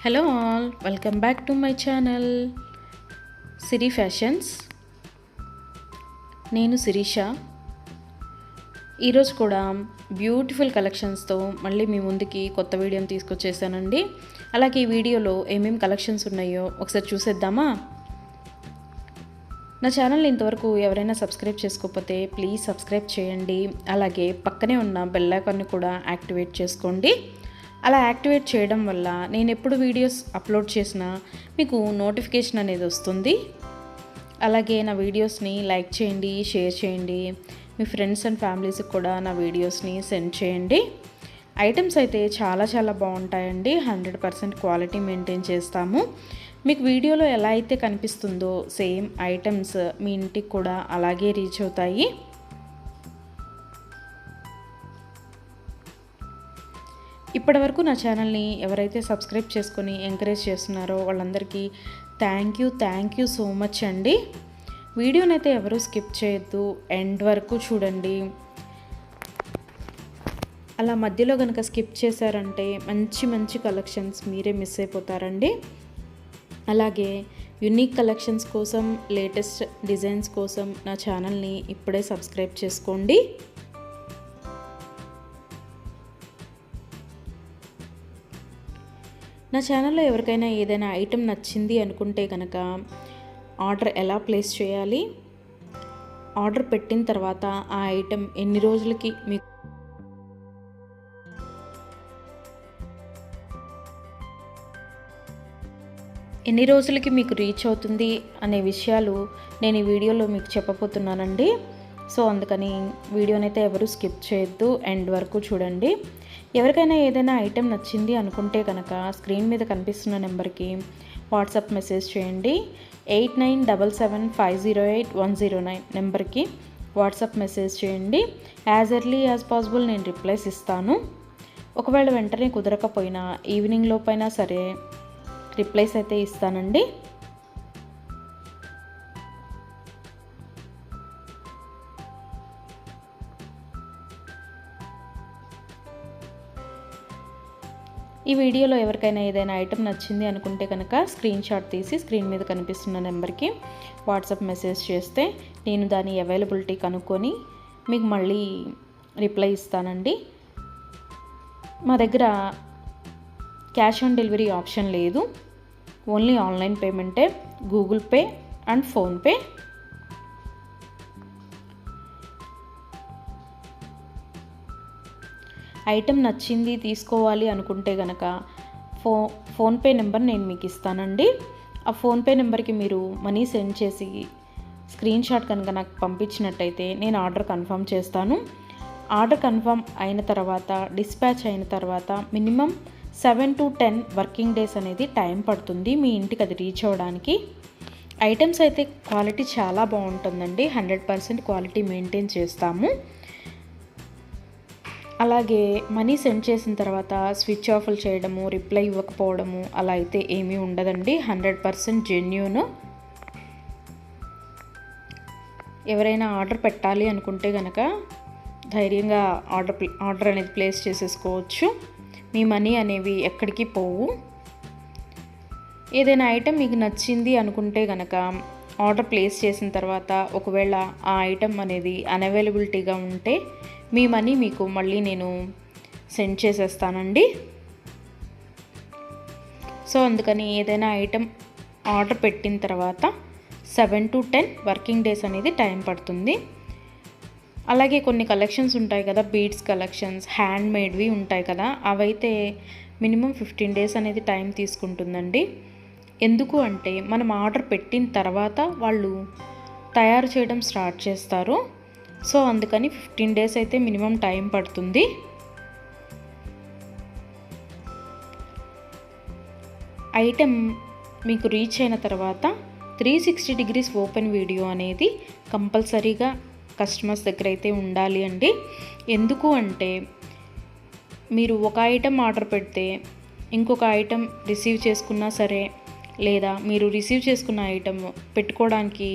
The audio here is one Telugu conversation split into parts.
Hello all, welcome back to my channel Siri fashions. నేను శిరీష. ఈరోజు కూడా బ్యూటిఫుల్ కలెక్షన్స్తో మళ్ళీ మీ ముందుకి కొత్త వీడియోని తీసుకొచ్చేసానండి. అలాగే ఈ వీడియోలో ఏమేమి కలెక్షన్స్ ఉన్నాయో ఒకసారి చూసేద్దామా? నా ఛానల్ని ఇంతవరకు ఎవరైనా సబ్స్క్రైబ్ చేసుకోకపోతే ప్లీజ్ సబ్స్క్రైబ్ చేయండి. అలాగే పక్కనే ఉన్న బెల్ ఐకాన్ని కూడా యాక్టివేట్ చేసుకోండి. అలా యాక్టివేట్ చేయడం వల్ల నేను ఎప్పుడు వీడియోస్ అప్లోడ్ చేసినా మీకు నోటిఫికేషన్ అనేది వస్తుంది. అలాగే నా వీడియోస్ని లైక్ చేయండి, షేర్ చేయండి. మీ ఫ్రెండ్స్ అండ్ ఫ్యామిలీస్కి కూడా నా వీడియోస్ని సెండ్ చేయండి. ఐటమ్స్ అయితే చాలా బాగుంటాయండి. 100% క్వాలిటీ మెయింటైన్ చేస్తాము. మీకు వీడియోలో ఎలా అయితే కనిపిస్తుందో సేమ్ ఐటమ్స్ మీ ఇంటికి కూడా అలాగే రీచ్ అవుతాయి. ఇప్పటివరకు నా ఛానల్ని ఎవరైతే సబ్స్క్రైబ్ చేసుకొని ఎంకరేజ్ చేస్తున్నారో వాళ్ళందరికీ థ్యాంక్ యూ సో మచ్ అండి. వీడియోనైతే ఎవరు స్కిప్ చేయొద్దు, ఎండ్ వరకు చూడండి. అలా మధ్యలో కనుక స్కిప్ చేశారంటే మంచి కలెక్షన్స్ మీరే మిస్ అయిపోతారండి. అలాగే యూనిక్ కలెక్షన్స్ కోసం, లేటెస్ట్ డిజైన్స్ కోసం నా ఛానల్ని ఇప్పుడే సబ్స్క్రైబ్ చేసుకోండి. నా ఛానల్లో ఎవరికైనా ఏదైనా ఐటెం నచ్చింది అనుకుంటే కనుక ఆర్డర్ ఎలా ప్లేస్ చేయాలి, ఆర్డర్ పెట్టిన తర్వాత ఆ ఐటెం ఎన్ని రోజులకి మీకు రీచ్ అవుతుంది అనే విషయాలు నేను ఈ వీడియోలో మీకు చెప్పబోతున్నానండి. సో అందుకని వీడియోనైతే ఎవరు స్కిప్ చేయొద్దు, ఎండ్ వరకు చూడండి. ఎవరికైనా ఏదైనా ఐటెం నచ్చింది అనుకుంటే కనుక స్క్రీన్ మీద కనిపిస్తున్న నెంబర్కి వాట్సాప్ మెసేజ్ చేయండి. 8977508109 నెంబర్కి వాట్సాప్ మెసేజ్ చేయండి. యాజ్ ఎర్లీ యాజ్ పాసిబుల్ నేను రిప్లైస్ ఇస్తాను. ఒకవేళ వెంటనే కుదరకపోయినా ఈవినింగ్ లోపైనా సరే రిప్లైస్ అయితే ఇస్తానండి. ఈ వీడియోలో ఎవరికైనా ఏదైనా ఐటెం నచ్చింది అనుకుంటే కనుక స్క్రీన్ షాట్ తీసి స్క్రీన్ మీద కనిపిస్తున్న నెంబర్కి వాట్సాప్ మెసేజ్ చేస్తే నేను దాని అవైలబిలిటీ కనుక్కొని మీకు మళ్ళీ రిప్లై ఇస్తానండి. మా దగ్గర క్యాష్ ఆన్ డెలివరీ ఆప్షన్ లేదు, ఓన్లీ ఆన్లైన్ పేమెంటే, Google Pay and PhonePe. Item నచ్చింది తీసుకోవాలి అనుకుంటే కనుక ఫోన్పే నెంబర్ నేను మీకు ఇస్తానండి. ఆ ఫోన్పే నెంబర్కి మీరు మనీ సెండ్ చేసి స్క్రీన్ షాట్ కనుక నాకు పంపించినట్టయితే నేను ఆర్డర్ కన్ఫర్మ్ చేస్తాను. ఆర్డర్ కన్ఫర్మ్ అయిన తర్వాత, డిస్పాచ్ అయిన తర్వాత మినిమం 7 to 10 వర్కింగ్ డేస్ అనేది టైం పడుతుంది మీ ఇంటికి అది రీచ్ అవ్వడానికి. ఐటమ్స్ అయితే క్వాలిటీ చాలా బాగుంటుందండి. 100% క్వాలిటీ మెయింటైన్ చేస్తాము. అలాగే మనీ సెండ్ చేసిన తర్వాత స్విచ్ ఆఫ్లు చేయడము, రిప్లై ఇవ్వకపోవడము అలా అయితే ఏమీ ఉండదండి. 100% జెన్యూన్. ఎవరైనా ఆర్డర్ పెట్టాలి అనుకుంటే కనుక ధైర్యంగా ఆర్డర్ అనేది ప్లేస్ చేసేసుకోవచ్చు. మీ మనీ అనేవి ఎక్కడికి పోవు. ఏదైనా ఐటెం మీకు నచ్చింది అనుకుంటే కనుక ఆర్డర్ ప్లేస్ చేసిన తర్వాత ఒకవేళ ఆ ఐటెం అనేది అన్అవైలబిలిటీగా ఉంటే మీ మనీ మీకు మళ్ళీ నేను సెండ్ చేసేస్తానండి. సో అందుకని ఏదైనా ఐటెం ఆర్డర్ పెట్టిన తర్వాత 7 to 10 వర్కింగ్ డేస్ అనేది టైం పడుతుంది. అలాగే కొన్ని కలెక్షన్స్ ఉంటాయి కదా, బీడ్స్ కలెక్షన్స్, హ్యాండ్ మేడ్వి ఉంటాయి కదా, అవైతే మినిమం 15 డేస్ అనేది టైం తీసుకుంటుందండి. ఎందుకు అంటే మనం ఆర్డర్ పెట్టిన తర్వాత వాళ్ళు తయారు చేయడం స్టార్ట్ చేస్తారు. సో అందుకని 15 డేస్ అయితే మినిమం టైం పడుతుంది. ఐటెం మీకు రీచ్ అయిన తర్వాత 360 degrees ఓపెన్ వీడియో అనేది కంపల్సరీగా కస్టమర్స్ దగ్గర అయితే ఉండాలి అండి. ఎందుకు అంటే మీరు ఒక ఐటెం ఆర్డర్ పెడితే ఇంకొక ఐటెం రిసీవ్ చేసుకున్నా సరే, లేదా మీరు రిసీవ్ చేసుకున్న ఐటెం పెట్టుకోవడానికి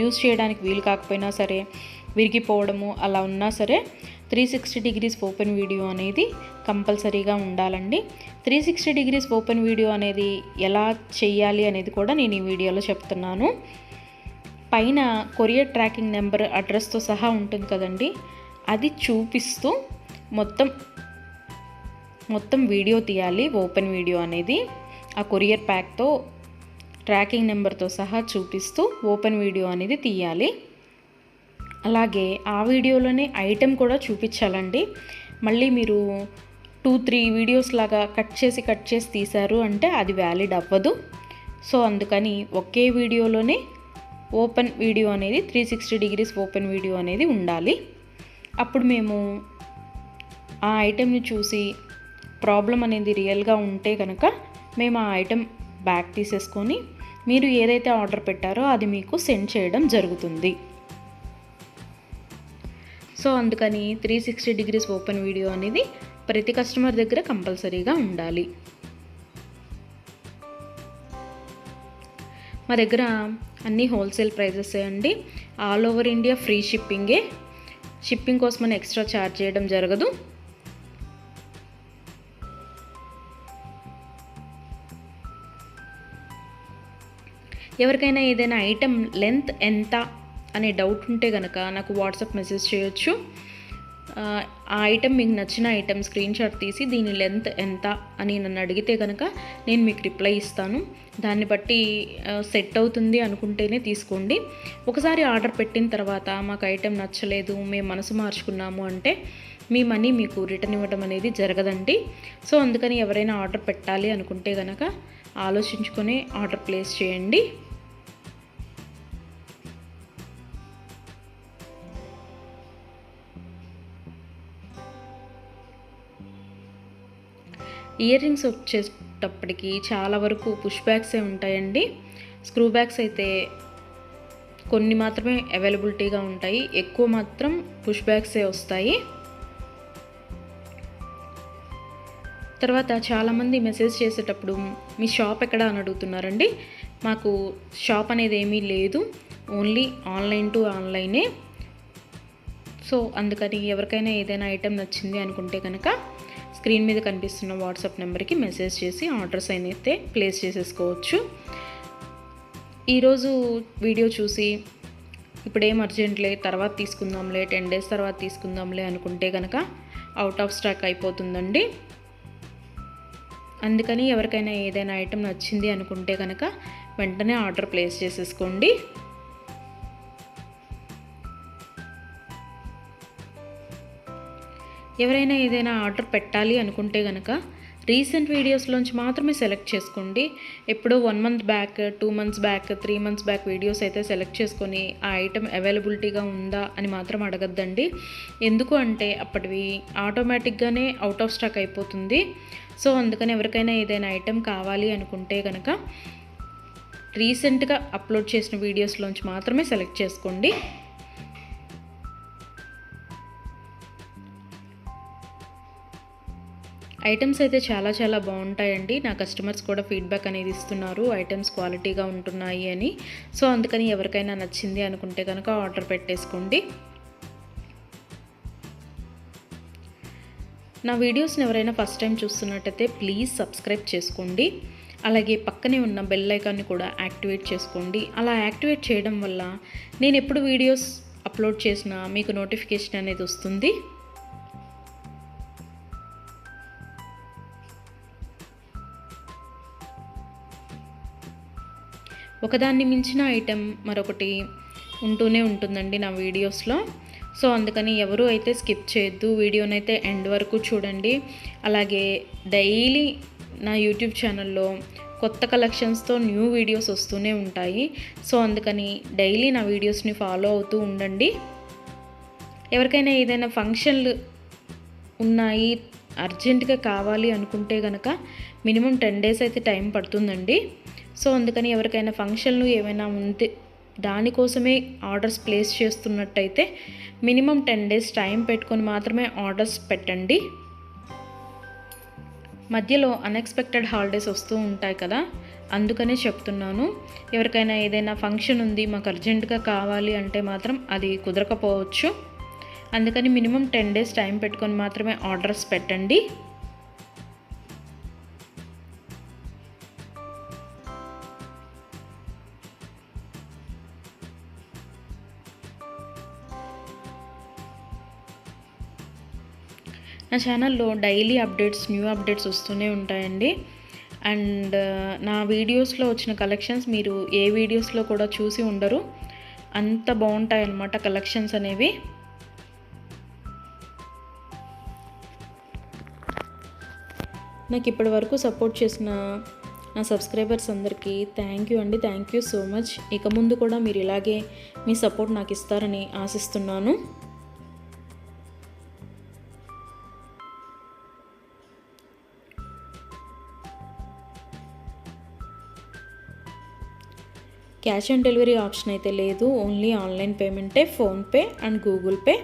యూజ్ చేయడానికి వీలు కాకపోయినా సరే, విరిగిపోవడము అలా ఉన్నా సరే 360 degrees ఓపెన్ వీడియో అనేది కంపల్సరీగా ఉండాలండి. 360 డిగ్రీస్ ఓపెన్ వీడియో అనేది ఎలా చేయాలి అనేది కూడా నేను ఈ వీడియోలో చెప్తున్నాను. పైన కొరియర్ ట్రాకింగ్ నెంబర్ అడ్రస్తో సహా ఉంటుంది కదండి, అది చూపిస్తూ మొత్తం వీడియో తీయాలి. ఓపెన్ వీడియో అనేది ఆ కొరియర్ ప్యాక్తో ట్రాకింగ్ నెంబర్తో సహా చూపిస్తూ ఓపెన్ వీడియో అనేది తీయాలి. అలాగే ఆ వీడియోలోనే ఐటెం కూడా చూపించాలండి. మళ్ళీ మీరు 2-3 వీడియోస్ లాగా కట్ చేసి తీశారు అంటే అది వ్యాలిడ్ అవ్వదు. సో అందుకని ఒకే వీడియోలోనే ఓపెన్ వీడియో అనేది 360 డిగ్రీస్ ఓపెన్ వీడియో అనేది ఉండాలి. అప్పుడు మేము ఆ ఐటెంని చూసి ప్రాబ్లం అనేది రియల్గా ఉంటే కనుక మేము ఆ ఐటెం బ్యాక్ తీసేసుకొని మీరు ఏదైతే ఆర్డర్ పెట్టారో అది మీకు సెండ్ చేయడం జరుగుతుంది. సో అందుకని 360 డిగ్రీస్ ఓపెన్ వీడియో అనేది ప్రతి కస్టమర్ దగ్గర కంపల్సరీగా ఉండాలి. మా దగ్గర అన్నీ హోల్సేల్ ప్రైజెస్ అండి. ఆల్ ఓవర్ ఇండియా ఫ్రీ షిప్పింగే. షిప్పింగ్ కోసమని ఎక్స్ట్రా ఛార్జ్ చేయడం జరగదు. ఎవరికైనా ఏదైనా ఐటెం లెంత్ ఎంత అనే డౌట్ ఉంటే కనుక నాకు వాట్సాప్ మెసేజ్ చేయొచ్చు. ఆ ఐటెం మీకు నచ్చిన ఐటెం స్క్రీన్ షాట్ తీసి దీని లెంత్ ఎంత అని నన్ను అడిగితే కనుక నేను మీకు రిప్లై ఇస్తాను. దాన్ని బట్టి సెట్ అవుతుంది అనుకుంటేనే తీసుకోండి. ఒకసారి ఆర్డర్ పెట్టిన తర్వాత మాకు ఐటెం నచ్చలేదు, మేము మనసు మార్చుకున్నాము అంటే మీ మనీ మీకు రిటర్న్ ఇవ్వడం అనేది జరగదండి. సో అందుకని ఎవరైనా ఆర్డర్ పెట్టాలి అనుకుంటే కనుక ఆలోచించుకొని ఆర్డర్ ప్లేస్ చేయండి. ఇయర్ రింగ్స్ వచ్చేటప్పటికి చాలా వరకు పుష్ బ్యాగ్సే ఉంటాయండి. స్క్రూ బ్యాగ్స్ అయితే కొన్ని మాత్రమే అవైలబిలిటీగా ఉంటాయి, ఎక్కువ మాత్రం పుష్ బ్యాగ్సే వస్తాయి. తర్వాత చాలామంది మెసేజ్ చేసేటప్పుడు మీ షాప్ ఎక్కడ అని అడుగుతున్నారండి. మాకు షాప్ అనేది ఏమీ లేదు, ఓన్లీ ఆన్లైన్ టు ఆన్లైనే. సో అందుకని ఎవరికైనా ఏదైనా ఐటెం నచ్చింది అనుకుంటే కనుక స్క్రీన్ మీద కనిపిస్తున్న వాట్సాప్ నెంబర్కి మెసేజ్ చేసి ఆర్డర్స్ అయితే ప్లేస్ చేసేసుకోవచ్చు. ఈరోజు వీడియో చూసి ఇప్పుడేం అర్జెంట్లే తర్వాత తీసుకుందాంలే, 10 days తర్వాత తీసుకుందాంలే అనుకుంటే కనుక అవుట్ ఆఫ్ స్టాక్ అయిపోతుందండి. అందుకని ఎవరికైనా ఏదైనా ఐటెం నచ్చింది అనుకుంటే కనుక వెంటనే ఆర్డర్ ప్లేస్ చేసేసుకోండి. ఎవరైనా ఏదైనా ఆర్డర్ పెట్టాలి అనుకుంటే కనుక రీసెంట్ వీడియోస్లోంచి మాత్రమే సెలెక్ట్ చేసుకోండి. ఎప్పుడో 1 month back, 2 months back, 3 months back videos అయితే సెలెక్ట్ చేసుకొని ఆ ఐటెం అవైలబిలిటీగా ఉందా అని మాత్రం అడగద్దండి. ఎందుకు అంటే అప్పటివి ఆటోమేటిక్గానే అవుట్ ఆఫ్ స్టాక్ అయిపోతుంది. సో అందుకని ఎవరికైనా ఏదైనా ఐటెం కావాలి అనుకుంటే కనుక రీసెంట్గా అప్లోడ్ చేసిన వీడియోస్లోంచి మాత్రమే సెలెక్ట్ చేసుకోండి. ఐటమ్స్ అయితే చాలా చాలా బాగుంటాయండి. నా కస్టమర్స్ కూడా ఫీడ్బ్యాక్ అనేది ఇస్తున్నారు, ఐటమ్స్ క్వాలిటీగా ఉంటున్నాయి అని. సో అందుకని ఎవరికైనా నచ్చింది అనుకుంటే కనుక ఆర్డర్ పెట్టేసుకోండి. నా వీడియోస్ని ఎవరైనా ఫస్ట్ టైం చూస్తున్నట్టయితే ప్లీజ్ సబ్స్క్రైబ్ చేసుకోండి. అలాగే పక్కనే ఉన్న బెల్ ఐకాన్ని కూడా యాక్టివేట్ చేసుకోండి. అలా యాక్టివేట్ చేయడం వల్ల నేను ఎప్పుడు వీడియోస్ అప్లోడ్ చేసినా మీకు నోటిఫికేషన్ అనేది వస్తుంది. ఒకదాన్ని మించిన ఐటెం మరొకటి ఉంటూనే ఉంటుందండి నా వీడియోస్లో. సో అందుకని ఎవరు అయితే స్కిప్ చేయొద్దు, వీడియోనైతే ఎండ్ వరకు చూడండి. అలాగే డైలీ నా యూట్యూబ్ ఛానల్లో కొత్త కలెక్షన్స్తో న్యూ వీడియోస్ వస్తూనే ఉంటాయి. సో అందుకని డైలీ నా వీడియోస్ని ఫాలో అవుతూ ఉండండి. ఎవరికైనా ఏదైనా ఫంక్షన్లు ఉన్నాయి, అర్జెంటుగా కావాలి అనుకుంటే కనుక మినిమం 10 days అయితే టైం పడుతుందండి. సో అందుకని ఎవరికైనా ఫంక్షన్లు ఏమైనా ఉంటే దానికోసమే ఆర్డర్స్ ప్లేస్ చేస్తున్నట్టయితే మినిమం 10 days టైం పెట్టుకొని మాత్రమే ఆర్డర్స్ పెట్టండి. మధ్యలో అన్ఎక్స్పెక్టెడ్ హాలిడేస్ వస్తూ ఉంటాయి కదా, అందుకనే చెప్తున్నాను. ఎవరికైనా ఏదైనా ఫంక్షన్ ఉంది మాకు అర్జెంటుగా కావాలి అంటే మాత్రం అది కుదరకపోవచ్చు. అందుకని మినిమం 10 days టైం పెట్టుకొని మాత్రమే ఆర్డర్స్ పెట్టండి. నా ఛానల్లో డైలీ అప్డేట్స్, న్యూ అప్డేట్స్ వస్తూనే ఉంటాయండి. అండ్ నా వీడియోస్లో వచ్చిన కలెక్షన్స్ మీరు ఏ వీడియోస్లో కూడా చూసి ఉండరు, అంత బాగుంటాయి అన్నమాట కలెక్షన్స్ అనేవి. నాకు ఇప్పటి వరకు సపోర్ట్ చేసిన నా సబ్స్క్రైబర్స్ అందరికీ థ్యాంక్ యూ అండి. Thank you so much. ఇక ముందు కూడా మీరు ఇలాగే మీ సపోర్ట్ నాకు ఇస్తారని ఆశిస్తున్నాను. క్యాష్ ఆన్ డెలివరీ ఆప్షన్ అయితే లేదు, ఓన్లీ ఆన్లైన్ పేమెంటే, ఫోన్పే అండ్ గూగుల్ పే.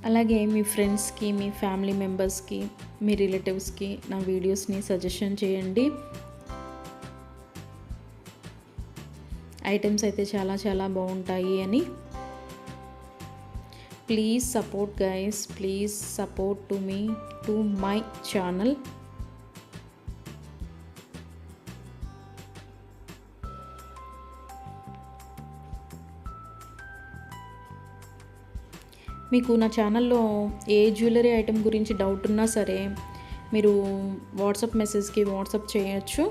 అలాగే మీ ఫ్రెండ్స్కి, మీ ఫ్యామిలీ మెంబర్స్కి, మీ రిలేటివ్స్కి నా వీడియోస్ని సజెషన్ చేయండి. ఐటమ్స్ అయితే చాలా చాలా బాగుంటాయి అని. Please support guys, please support to me, to my channel. మీకు నా ఛానల్లో ఏ జ్యువెలరీ ఐటెం గురించి డౌట్ ఉన్నా సరే మీరు వాట్సాప్ మెసేజ్కి వాట్సాప్ చేయొచ్చు,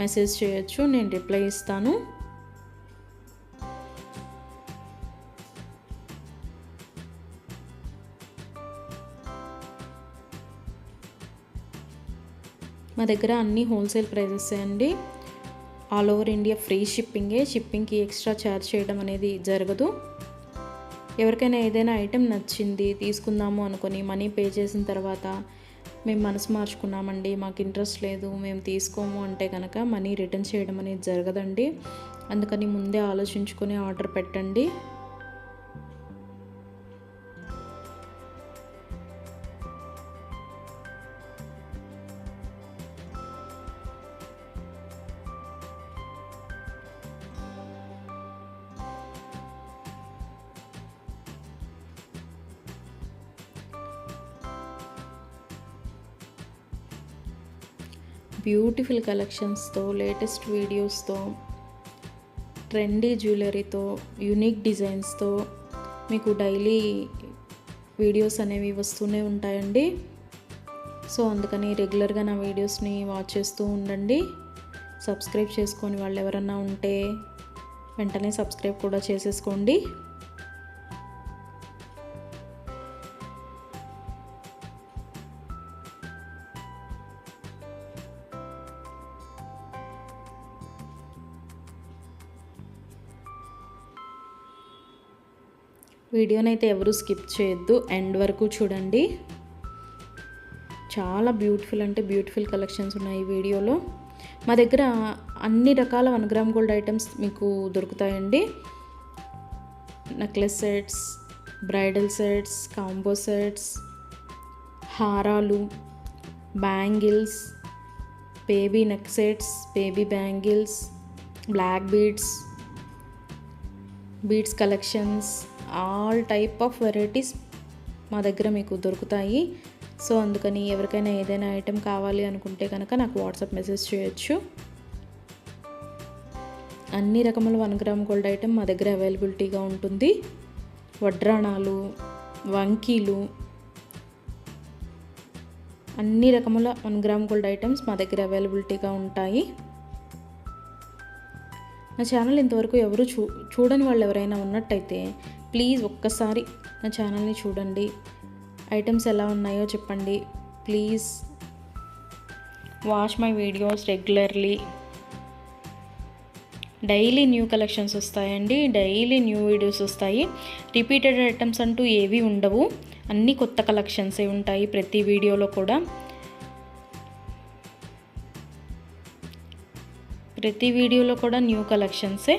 మెసేజ్ చేయొచ్చు, నేను రిప్లై ఇస్తాను. మా దగ్గర అన్ని హోల్సేల్ ప్రైజెస్ అండి. ఆల్ ఓవర్ ఇండియా ఫ్రీ షిప్పింగే, షిప్పింగ్కి ఎక్స్ట్రా ఛార్జ్ చేయడం అనేది జరగదు. ఎవరికైనా ఏదైనా ఐటెం నచ్చింది తీసుకుందాము అనుకొని మనీ పే చేసిన తర్వాత మేము మనసు మార్చుకున్నామండి, మాకు ఇంట్రెస్ట్ లేదు, మేము తీసుకోము అంటే కనుక మనీ రిటర్న్ చేయడం అనేది జరగదండి. అందుకని ముందే ఆలోచించుకొని ఆర్డర్ పెట్టండి. బ్యూటిఫుల్ కలెక్షన్స్తో, లేటెస్ట్ వీడియోస్తో, ట్రెండీ జ్యువెలరీతో, యూనిక్ డిజైన్స్తో మీకు డైలీ వీడియోస్ అనేవి వస్తూనే ఉంటాయండి. సో అందుకని రెగ్యులర్గా నా వీడియోస్ని వాచ్ చేస్తూ ఉండండి. సబ్స్క్రైబ్ చేసుకొని వాళ్ళు ఎవరన్నా ఉంటే వెంటనే సబ్స్క్రైబ్ కూడా చేసేసుకోండి. వీడియోనైతే ఎవరు స్కిప్ చేయొద్దు, ఎండ్ వరకు చూడండి. చాలా బ్యూటిఫుల్ అంటే బ్యూటిఫుల్ కలెక్షన్స్ ఉన్నాయి ఈ వీడియోలో. మా దగ్గర అన్ని రకాల 1 గ్రామ్ గోల్డ్ ఐటమ్స్ మీకు దొరుకుతాయండి. Necklace sets, bridal sets, combo sets, హారాలు, bangles, baby neck sets, baby bangles, black beads collections, all type of varieties మా దగ్గర మీకు దొరుకుతాయి. సో అందుకని ఎవరికైనా ఏదైనా ఐటెం కావాలి అనుకుంటే కనుక నాకు వాట్సాప్ మెసేజ్ చేయొచ్చు. అన్ని రకముల 1 గ్రామ్ గోల్డ్ ఐటెం మా దగ్గర అవైలబిలిటీగా ఉంటుంది. వడ్రాణాలు, వంకీలు, అన్ని రకముల 1 గ్రామ్ గోల్డ్ ఐటమ్స్ మా దగ్గర అవైలబిలిటీగా ఉంటాయి. నా ఛానల్ ఇంతవరకు ఎవరు చూడని వాళ్ళు ఎవరైనా ఉన్నట్టయితే ప్లీజ్ ఒక్కసారి నా ఛానల్ని చూడండి. ఐటమ్స్ ఎలా ఉన్నాయో చెప్పండి. Please watch my videos regularly. Daily new collections వస్తాయండి, డైలీ న్యూ వీడియోస్ వస్తాయి. రిపీటెడ్ ఐటమ్స్ అంటూ ఏవి ఉండవు, అన్నీ కొత్త కలెక్షన్సే ఉంటాయి ప్రతి వీడియోలో కూడా. ప్రతి వీడియోలో కూడా న్యూ కలెక్షన్సే.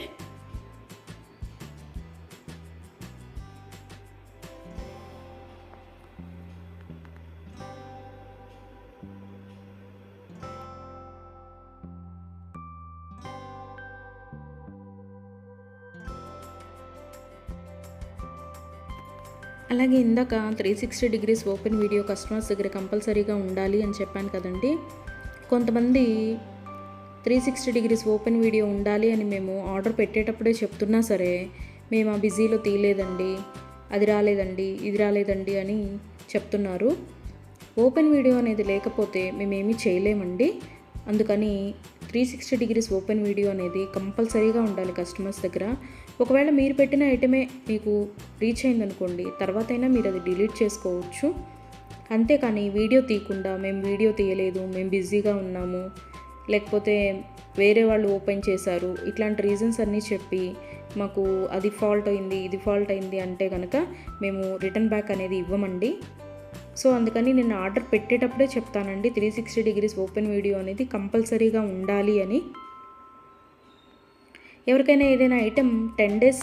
అలాగే ఇందాక 360 డిగ్రీస్ ఓపెన్ వీడియో కస్టమర్స్ దగ్గర కంపల్సరీగా ఉండాలి అని చెప్పాను కదండి. కొంతమంది 360 డిగ్రీస్ ఓపెన్ వీడియో ఉండాలి అని మేము ఆర్డర్ పెట్టేటప్పుడే చెప్తున్నా సరే, మేము ఆ బిజీలో తీయలేదండి, అది రాలేదండి, ఇది రాలేదండి అని చెప్తున్నారు. ఓపెన్ వీడియో అనేది లేకపోతే మేమేమీ చేయలేమండి. అందుకని 360 డిగ్రీస్ ఓపెన్ వీడియో అనేది కంపల్సరీగా ఉండాలి కస్టమర్స్ దగ్గర. ఒకవేళ మీరు పెట్టిన ఐటమే మీకు రీచ్ అయిందనుకోండి, తర్వాతైనా మీరు అది డిలీట్ చేసుకోవచ్చు. అంతేకాని వీడియో తీయకుండా మేము వీడియో తీయలేదు, మేము బిజీగా ఉన్నాము, లేకపోతే వేరే వాళ్ళు ఓపెన్ చేశారు, ఇట్లాంటి రీజన్స్ అన్నీ చెప్పి మాకు అది ఫాల్ట్ అయింది, ఇది ఫాల్ట్ అయింది అంటే కనుక మేము రిటర్న్ బ్యాక్ అనేది ఇవ్వమండి. సో అందుకని నేను ఆర్డర్ పెట్టేటప్పుడే చెప్తానండి 360 డిగ్రీస్ ఓపెన్ వీడియో అనేది కంపల్సరీగా ఉండాలి అని. ఎవరికైనా ఏదైనా item 10 days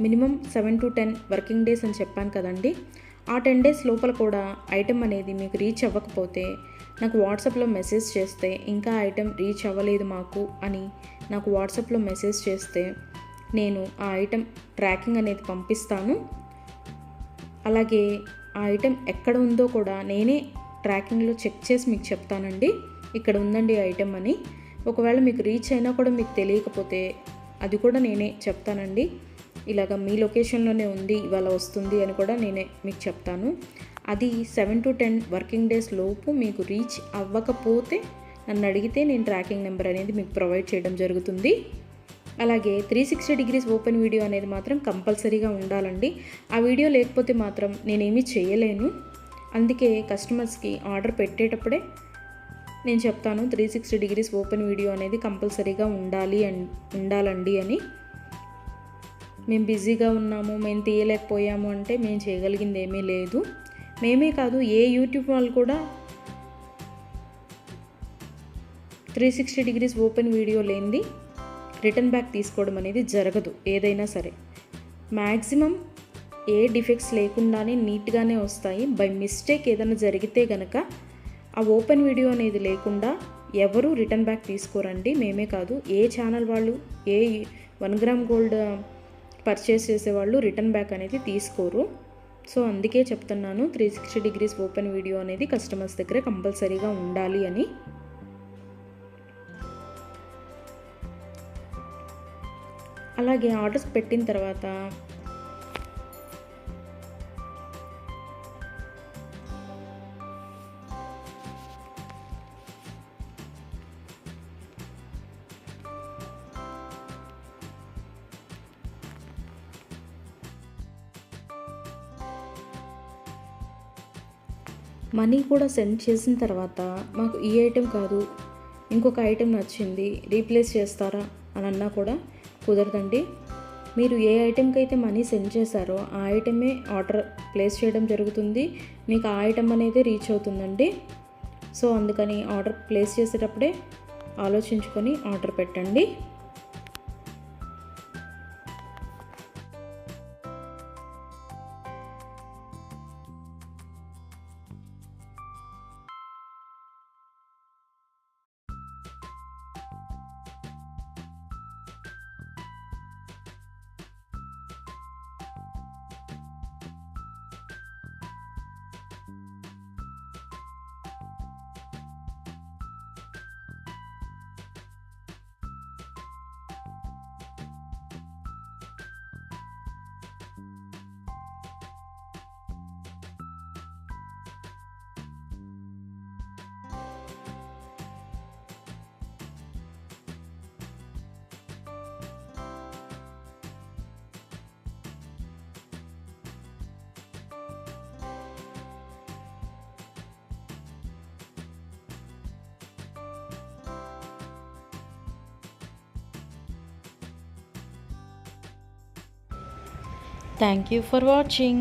minimum 7 to 10 working days అని చెప్పాను కదండి. ఆ 10 డేస్ లోపల కూడా ఐటెం అనేది మీకు రీచ్ అవ్వకపోతే నాకు వాట్సాప్లో మెసేజ్ చేస్తే, ఇంకా ఐటెం రీచ్ అవ్వలేదు మాకు అని నాకు వాట్సాప్లో మెసేజ్ చేస్తే నేను ఆ ఐటెం ట్రాకింగ్ అనేది పంపిస్తాను. అలాగే ఆ ఐటెం ఎక్కడ ఉందో కూడా నేనే ట్రాకింగ్లో చెక్ చేసి మీకు చెప్తానండి, ఇక్కడ ఉందండి ఐటెం అని. ఒకవేళ మీకు రీచ్ అయినా కూడా మీకు తెలియకపోతే అది కూడా నేనే చెప్తానండి. ఇలాగ మీ లొకేషన్లోనే ఉంది, ఇవాళ వస్తుంది అని కూడా నేనే మీకు చెప్తాను. అది 7 to 10 వర్కింగ్ డేస్ లోపు మీకు రీచ్ అవ్వకపోతే నన్ను అడిగితే నేను ట్రాకింగ్ నెంబర్ అనేది మీకు ప్రొవైడ్ చేయడం జరుగుతుంది. అలాగే 360 డిగ్రీస్ ఓపెన్ వీడియో అనేది మాత్రం కంపల్సరీగా ఉండాలండి. ఆ వీడియో లేకపోతే మాత్రం నేనేమీ చేయలేను. అందుకే కస్టమర్స్కి ఆర్డర్ పెట్టేటప్పుడే నేను చెప్తాను 360 డిగ్రీస్ ఓపెన్ వీడియో అనేది కంపల్సరీగా ఉండాలండి అని. మేము బిజీగా ఉన్నాము, మేము తీయలేకపోయాము అంటే మేము చేయగలిగింది ఏమీ లేదు. మేమే కాదు, ఏ యూట్యూబ్ వాళ్ళు కూడా 360 డిగ్రీస్ ఓపెన్ వీడియో లేనిది రిటర్న్ బ్యాక్ తీసుకోవడం అనేది జరగదు. ఏదైనా సరే మ్యాక్సిమం ఏ డిఫెక్ట్స్ లేకుండానే నీట్గానే వస్తాయి. బై మిస్టేక్ ఏదైనా జరిగితే గనక ఆ ఓపెన్ వీడియో అనేది లేకుండా ఎవరు రిటర్న్ బ్యాక్ తీసుకోరండి. మేమే కాదు, ఏ ఛానల్ వాళ్ళు, ఏ 1 గ్రామ్ గోల్డ్ పర్చేస్ చేసేవాళ్ళు రిటర్న్ బ్యాక్ అనేది తీసుకోరు. సో అందుకే చెప్తున్నాను 360 డిగ్రీస్ ఓపెన్ వీడియో అనేది కస్టమర్స్ దగ్గర కంపల్సరీగా ఉండాలి అని. అలాగే ఆర్డర్స్ పెట్టిన తర్వాత మనీ కూడా సెండ్ చేసిన తర్వాత మాకు ఈ ఐటెం కాదు, ఇంకొక ఐటెం నచ్చింది, రీప్లేస్ చేస్తారా అని అన్నా కూడా కుదరదండి. మీరు ఏ ఐటెంకి అయితే మనీ సెండ్ చేశారో ఆ ఐటమే ఆర్డర్ ప్లేస్ చేయడం జరుగుతుంది. మీకు ఆ ఐటెం అనేది రీచ్ అవుతుందండి. సో అందుకని ఆర్డర్ ప్లేస్ చేసేటప్పుడే ఆలోచించుకొని ఆర్డర్ పెట్టండి. Thank you for watching.